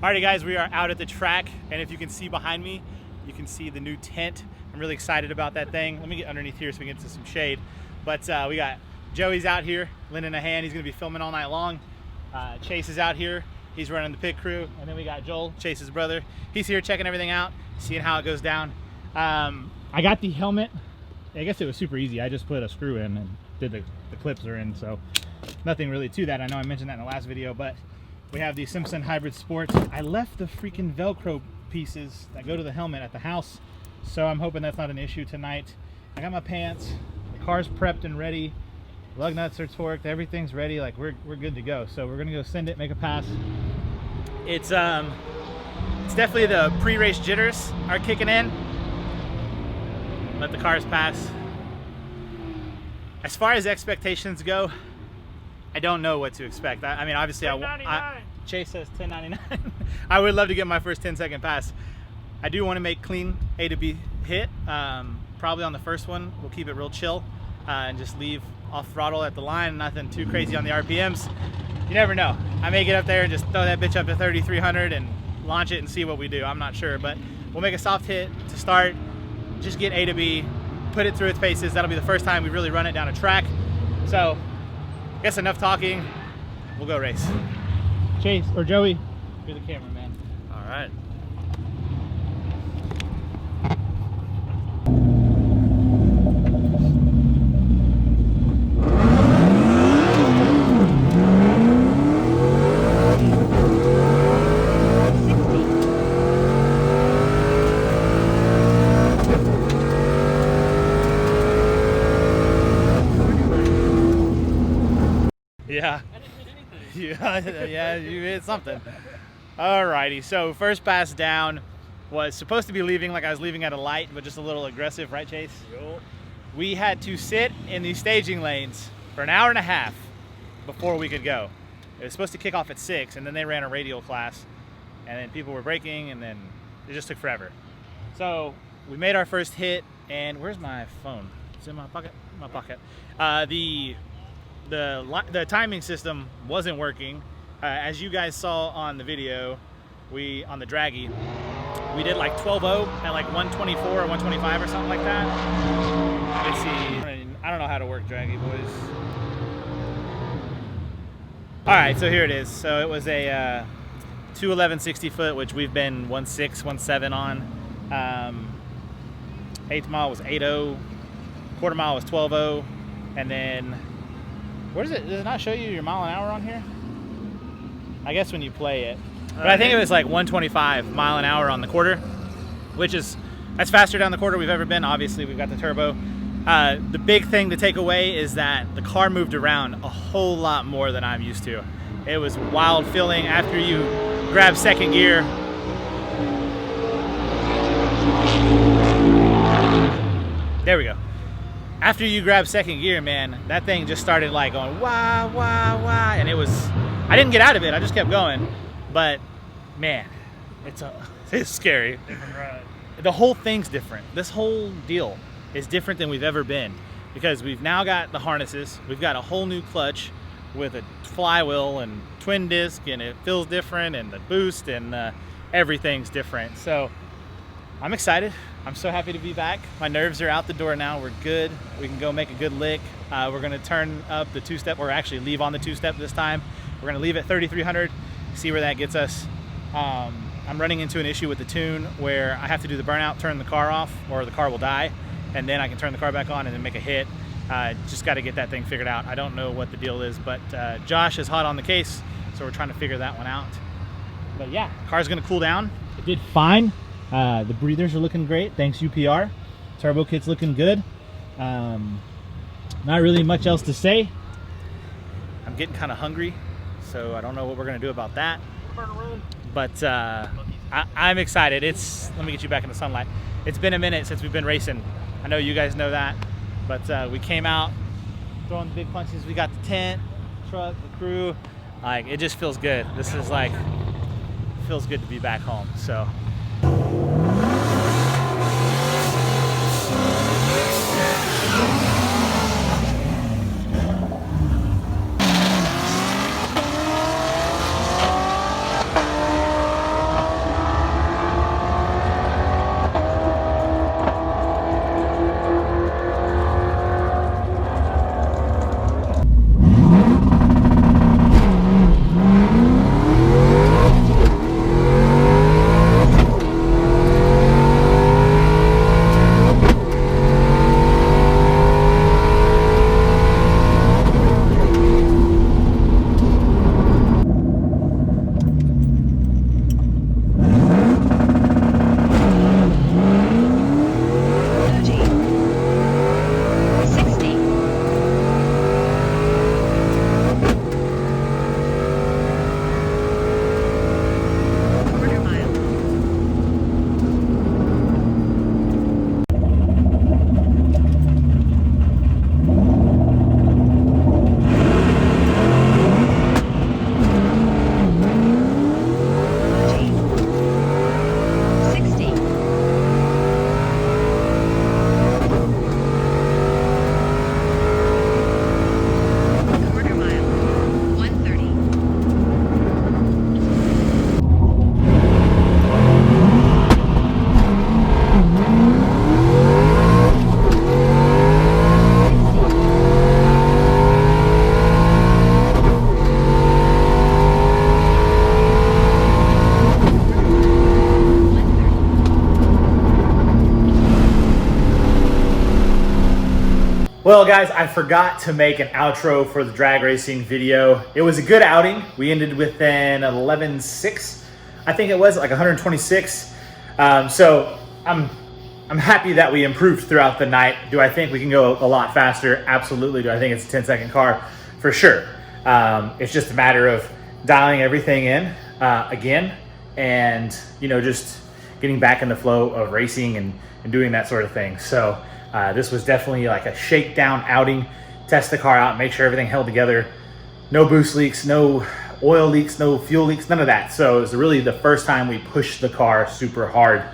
Alrighty guys, we are out at the track, and if you can see behind me, you can see the new tent. I'm really excited about that thing. Let me get underneath here so we can get to some shade. But we got Joey's out here, lending a hand. He's gonna be filming all night long. Chase is out here. He's running the pit crew. And then we got Joel, Chase's brother. He's here checking everything out, seeing how it goes down. I got the helmet. I guess it was super easy. I just put a screw in and did the clips are in, so nothing really to that. I know I mentioned that in the last video, but we have the Simpson Hybrid Sports. I left the freaking Velcro pieces that go to the helmet at the house, so I'm hoping that's not an issue tonight. I got my pants, the car's prepped and ready, lug nuts are torqued, everything's ready, like we're good to go. So we're gonna go send it, make a pass. It's definitely the pre-race jitters are kicking in. Let the cars pass. As far as expectations go, I don't know what to expect. I mean, obviously, Chase says 10.99. I would love to get my first 10-second pass. I do want to make clean A to B hit. Probably on the first one, we'll keep it real chill and just leave off throttle at the line. Nothing too crazy on the RPMs. You never know. I may get up there and just throw that bitch up to 3,300 and launch it and see what we do. I'm not sure, but we'll make a soft hit to start. Just get A to B, put it through its paces. That'll be the first time we really run it down a track. So, I guess enough talking. We'll go race. Chase or Joey, you're the cameraman. All right. Yeah. I didn't hit anything. Yeah, you hit something. Alrighty, so first pass down was supposed to be leaving like I was leaving at a light, but just a little aggressive, right, Chase? Yo. We had to sit in these staging lanes for an hour and a half before we could go. It was supposed to kick off at 6, and then they ran a radial class, and then people were braking, and then it just took forever. So we made our first hit, and where's my phone? It's in my pocket. My pocket. The timing system wasn't working. As you guys saw on the video, on the draggy, we did like 12.0 at like 124 or 125 or something like that. Let's see. I don't know how to work draggy, boys. All right, so here it is. So it was a 211 60 foot, which we've been 1.6, 1.7 on. 8th mile was 8.0. Quarter mile was 12.0, and then. Where does it not show you your mile an hour on here? I guess when you play it. But I think it was like 125 mile an hour on the quarter, that's faster down the quarter we've ever been. Obviously, we've got the turbo. The big thing to take away is that the car moved around a whole lot more than I'm used to. It was wild feeling after you grab second gear. There we go. After you grab second gear, man, that thing just started like going wah, wah, wah, and I didn't get out of it, I just kept going, but man, it's scary. Different ride. The whole thing's different. This whole deal is different than we've ever been, because we've now got the harnesses, we've got a whole new clutch with a flywheel and twin disc, and it feels different, and the boost, and everything's different. So I'm excited. I'm so happy to be back. My nerves are out the door now. We're good. We can go make a good lick. We're gonna turn up the two-step, or actually leave on the two-step this time. We're gonna leave at 3,300, see where that gets us. I'm running into an issue with the tune where I have to do the burnout, turn the car off, or the car will die, and then I can turn the car back on and then make a hit. Just gotta get that thing figured out. I don't know what the deal is, but Josh is hot on the case, so we're trying to figure that one out. But yeah, car's gonna cool down. It did fine. The breathers are looking great, thanks UPR. Turbo kit's looking good. Not really much else to say. I'm getting kind of hungry, so I don't know what we're gonna do about that. But I'm excited. Let me get you back in the sunlight. It's been a minute since we've been racing. I know you guys know that, but we came out throwing the big punches. We got the tent, truck, the crew. Like, it just feels good. This is like, feels good to be back home. So. Well, guys, I forgot to make an outro for the drag racing video. It was a good outing. We ended with an 11.6, I think it was, like 126. So I'm happy that we improved throughout the night. Do I think we can go a lot faster? Absolutely. Do I think it's a 10-second car? For sure. It's just a matter of dialing everything in again, and just getting back in the flow of racing and doing that sort of thing. So this was definitely like a shakedown outing, test the car out, make sure everything held together. No boost leaks, no oil leaks, no fuel leaks, none of that. So it was really the first time we pushed the car super hard.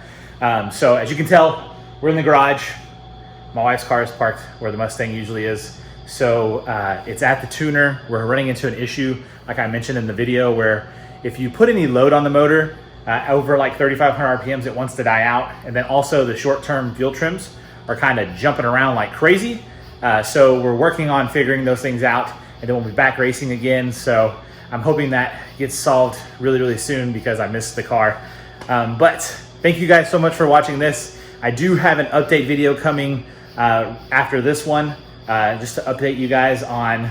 So as you can tell, we're in the garage. My wife's car is parked where the Mustang usually is. So it's at the tuner. We're running into an issue, like I mentioned in the video, where if you put any load on the motor over like 3,500 RPMs, it wants to die out. And then also the short-term fuel trims are kind of jumping around like crazy. So we're working on figuring those things out, and then we'll be back racing again. So I'm hoping that gets solved really, really soon because I missed the car. But thank you guys so much for watching this. I do have an update video coming after this one, just to update you guys on,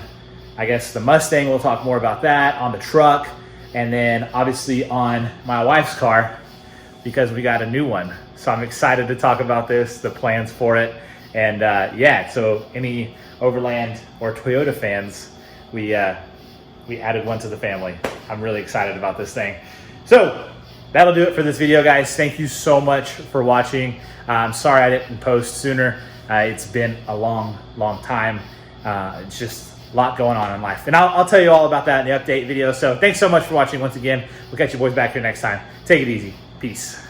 I guess, the Mustang. We'll talk more about that, on the truck, and then obviously on my wife's car, because we got a new one. So I'm excited to talk about this, the plans for it. And yeah, so any Overland or Toyota fans, we added one to the family. I'm really excited about this thing. So that'll do it for this video, guys. Thank you so much for watching. I'm sorry I didn't post sooner. It's been a long, long time. It's just a lot going on in life. And I'll tell you all about that in the update video. So thanks so much for watching once again. We'll catch you boys back here next time. Take it easy. Peace.